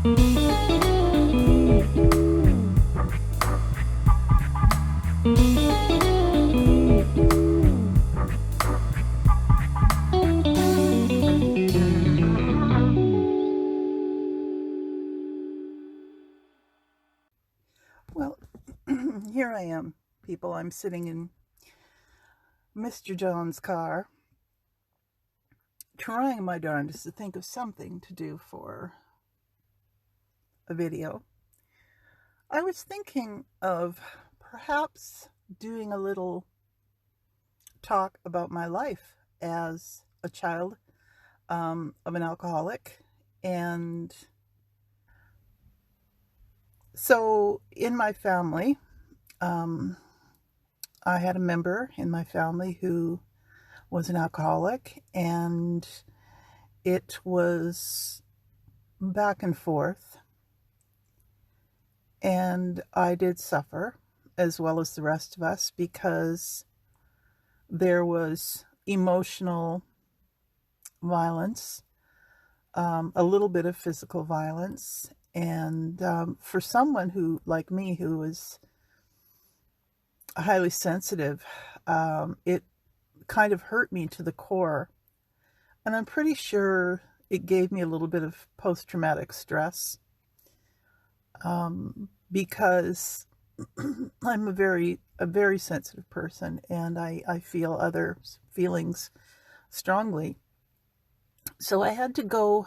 Well, here I am, people. I'm sitting in Mr. John's car, trying my darndest to think of something to do for a video. I was thinking of perhaps doing a little talk about my life as a child of an alcoholic. And so in my family, I had a member in my family who was an alcoholic, and it was back and forth. And I did suffer, as well as the rest of us, because there was emotional violence, a little bit of physical violence. And for someone who, like me, who was highly sensitive, it kind of hurt me to the core. And I'm pretty sure it gave me a little bit of post-traumatic stress, because I'm a very sensitive person, and I feel other feelings strongly. So I had to go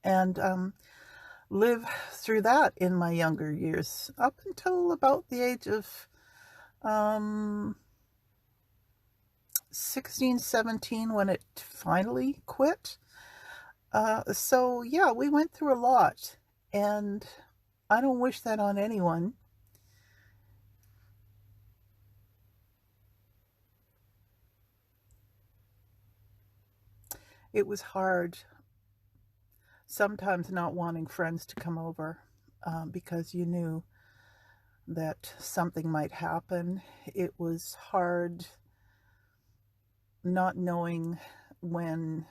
and live through that in my younger years, up until about the age of 16, 17, when it finally quit. So yeah, we went through a lot, and I don't wish that on anyone. It was hard, sometimes not wanting friends to come over, because you knew that something might happen. It was hard not knowing when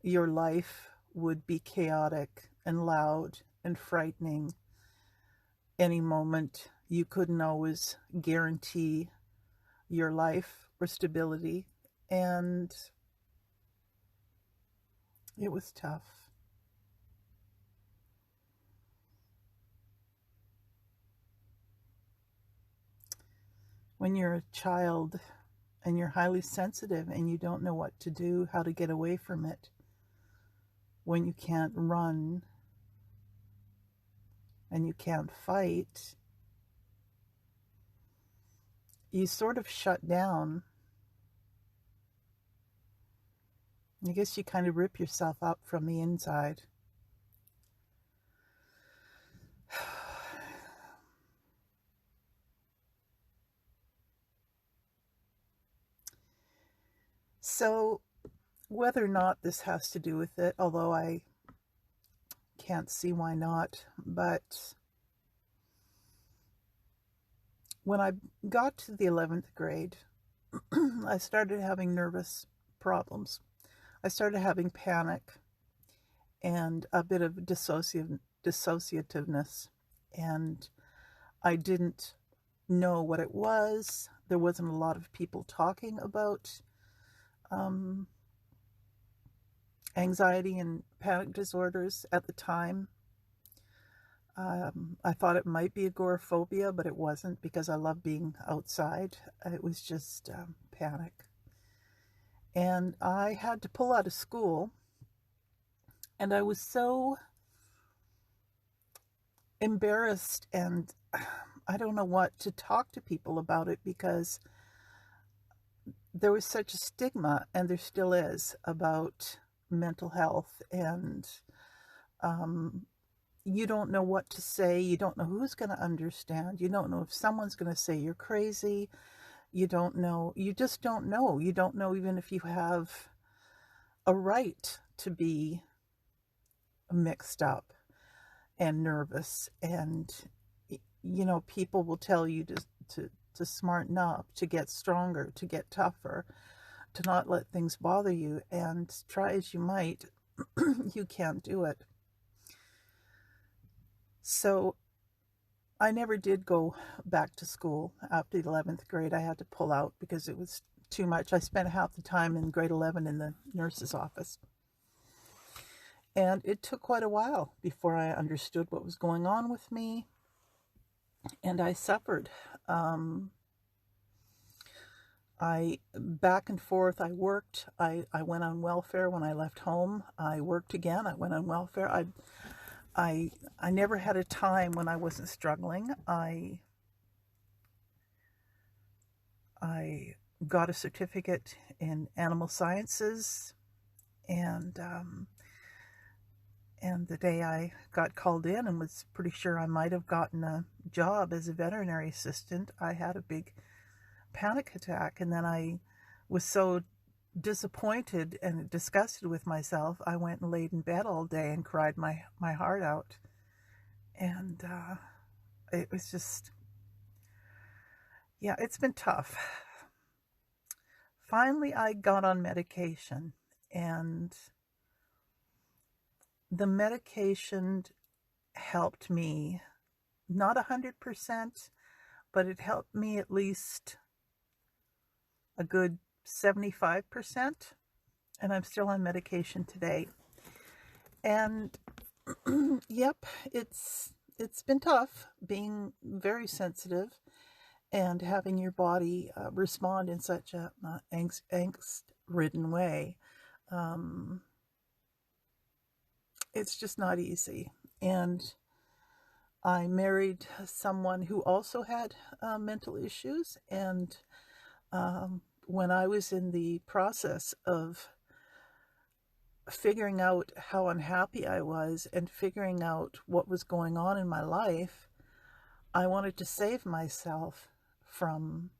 your life would be chaotic and loud and frightening. Any moment, you couldn't always guarantee your life or stability, and it was tough. When you're a child and you're highly sensitive and you don't know what to do, how to get away from it, when you can't run and you can't fight, you sort of shut down. I guess you kind of rip yourself up from the inside. So, whether or not this has to do with it, although I can't see why not, but when I got to the 11th grade, I started having nervous problems. I started having panic and a bit of dissociativeness, and I didn't know what it was. There wasn't a lot of people talking about anxiety and panic disorders at the time. I thought it might be agoraphobia, but it wasn't, because I love being outside. It was just panic. And I had to pull out of school, and I was so embarrassed, and I don't know what to talk to people about it, because there was such a stigma, and there still is, about mental health, and you don't know what to say. You don't know who's going to understand. You don't know if someone's going to say you're crazy. You don't know. You just don't know. You don't know even if you have a right to be mixed up and nervous. And, you know, people will tell you to smarten up, to get stronger, to get tougher, to not let things bother you. And try as you might, you can't do it. So I never did go back to school after the 11th grade. I had to pull out because it was too much. I spent half the time in grade 11 in the nurse's office. And it took quite a while before I understood what was going on with me. And I suffered. I back and forth. I worked. I went on welfare when I left home. I worked again. I went on welfare. I never had a time when I wasn't struggling. I got a certificate in animal sciences, and the day I got called in and was pretty sure I might have gotten a job as a veterinary assistant, I had a big panic attack, and then I was so disappointed and disgusted with myself, I went and laid in bed all day and cried my heart out. And it was just, yeah, it's been tough. Finally, I got on medication, and the medication helped me, not 100%, but it helped me at least a good 75%, and I'm still on medication today. And yep, it's been tough being very sensitive and having your body respond in such a angst-ridden way. It's just not easy. And I married someone who also had mental issues, and when I was in the process of figuring out how unhappy I was and figuring out what was going on in my life, I wanted to save myself from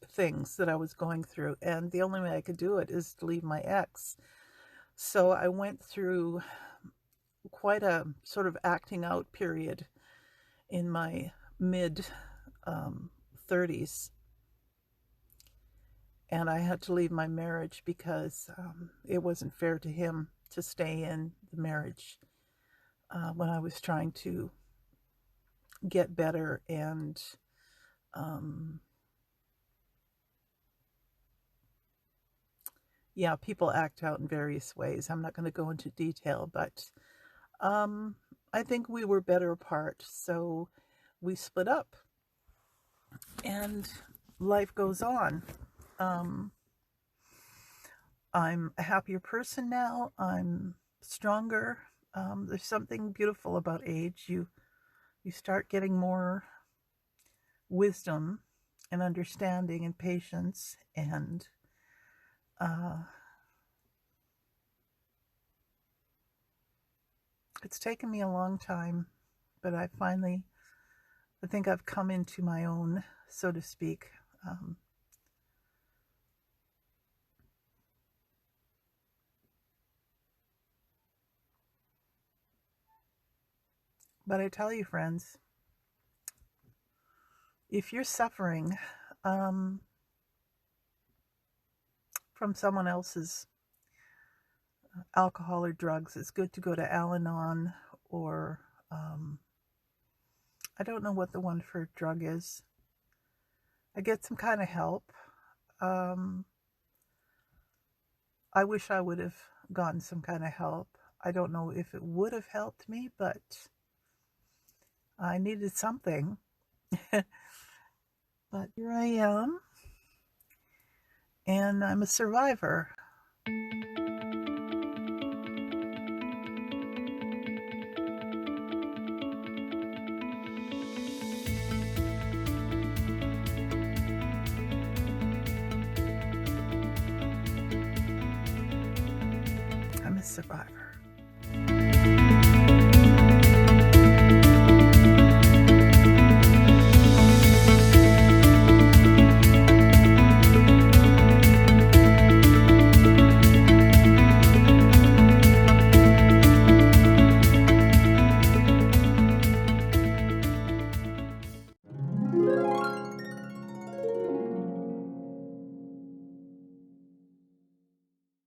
things that I was going through, and the only way I could do it is to leave my ex. So I went through quite a sort of acting out period in my mid 30s, and I had to leave my marriage because it wasn't fair to him to stay in the marriage when I was trying to get better. And yeah, people act out in various ways. I'm not going to go into detail, but I think we were better apart, so we split up, and life goes on. I'm a happier person now. I'm stronger. There's something beautiful about age. You start getting more wisdom and understanding and patience, and it's taken me a long time, but I think I've come into my own, so to speak. But I tell you, friends, if you're suffering from someone else's alcohol or drugs, it's good to go to Al-Anon, or I don't know what the one for drug is. I get some kind of help. I wish I would have gotten some kind of help. I don't know if it would have helped me, but I needed something. But here I am, and I'm a survivor. I'm a survivor.